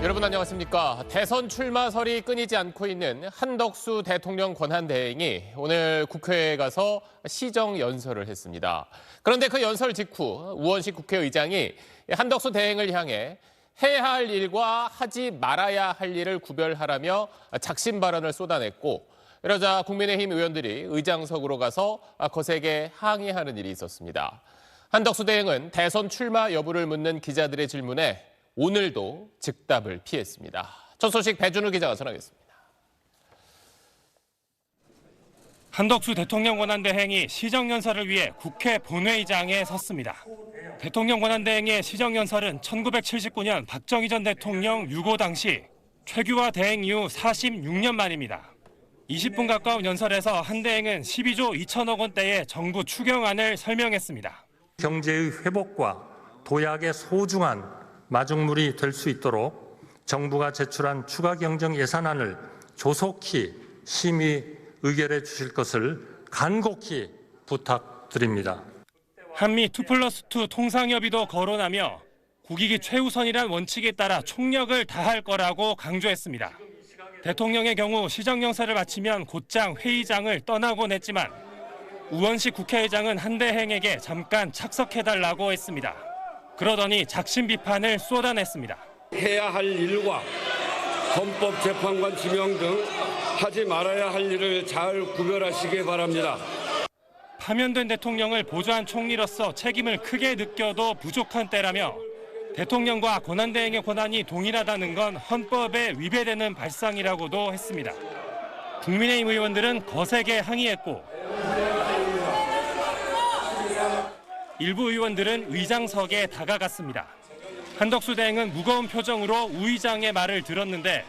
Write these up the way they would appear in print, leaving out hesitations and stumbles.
여러분 안녕하십니까. 대선 출마설이 끊이지 않고 있는 한덕수 대통령 권한대행이 오늘 국회에 가서 시정연설을 했습니다. 그런데 그 연설 직후 우원식 국회의장이 한덕수 대행을 향해 해야 할 일과 하지 말아야 할 일을 구별하라며 작심 발언을 쏟아냈고, 이러자 국민의힘 의원들이 의장석으로 가서 거세게 항의하는 일이 있었습니다. 한덕수 대행은 대선 출마 여부를 묻는 기자들의 질문에 오늘도 즉답을 피했습니다. 첫 소식 배준우 기자가 전하겠습니다. 한덕수 대통령 권한대행이 시정연설을 위해 국회 본회의장에 섰습니다. 대통령 권한대행의 시정연설은 1979년 박정희 전 대통령 유고 당시 최규하 대행 이후 46년 만입니다. 20분 가까운 연설에서 한 대행은 12조 2천억 원대의 정부 추경안을 설명했습니다. 경제의 회복과 도약의 소중한 마중물이 될 수 있도록 정부가 제출한 추가 경정 예산안을 조속히 심의 의결해 주실 것을 간곡히 부탁드립니다. 한미 2+2 통상협의도 거론하며 국익이 최우선이란 원칙에 따라 총력을 다할 거라고 강조했습니다. 대통령의 경우 시정연설을 마치면 곧장 회의장을 떠나곤 했지만 우원식 국회의장은 한 대행에게 잠깐 착석해달라고 했습니다. 그러더니 작심 비판을 쏟아냈습니다. 해야 할 일과 헌법재판관 지명 등 하지 말아야 할 일을 잘 구별하시기 바랍니다. 파면된 대통령을 보좌한 총리로서 책임을 크게 느껴도 부족한 때라며 대통령과 권한대행의 권한이 동일하다는 건 헌법에 위배되는 발상이라고도 했습니다. 국민의힘 의원들은 거세게 항의했고 일부 의원들은 의장석에 다가갔습니다. 한덕수 대행은 무거운 표정으로 우 의장의 말을 들었는데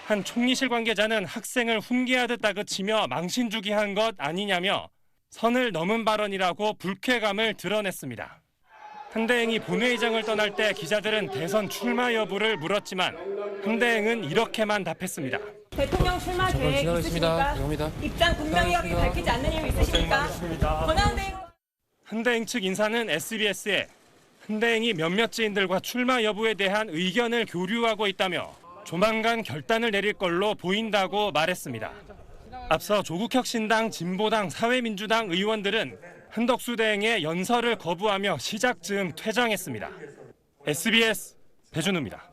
한 총리실 관계자는 학생을 훈계하듯 다그치며 망신주기한 것 아니냐며 선을 넘은 발언이라고 불쾌감을 드러냈습니다. 한 대행이 본회의장을 떠날 때 기자들은 대선 출마 여부를 물었지만 한 대행은 이렇게만 답했습니다. 대통령 출마 계획 있으십니까? 입장 분명히 밝히지 않는 이유 있으십니까? 권한대행 한 대행 측 인사는 SBS에 한 대행이 몇몇 지인들과 출마 여부에 대한 의견을 교류하고 있다며 조만간 결단을 내릴 걸로 보인다고 말했습니다. 앞서 조국혁신당, 진보당, 사회민주당 의원들은 한덕수 대행의 연설을 거부하며 시작 즈음 퇴장했습니다. SBS 배준우입니다.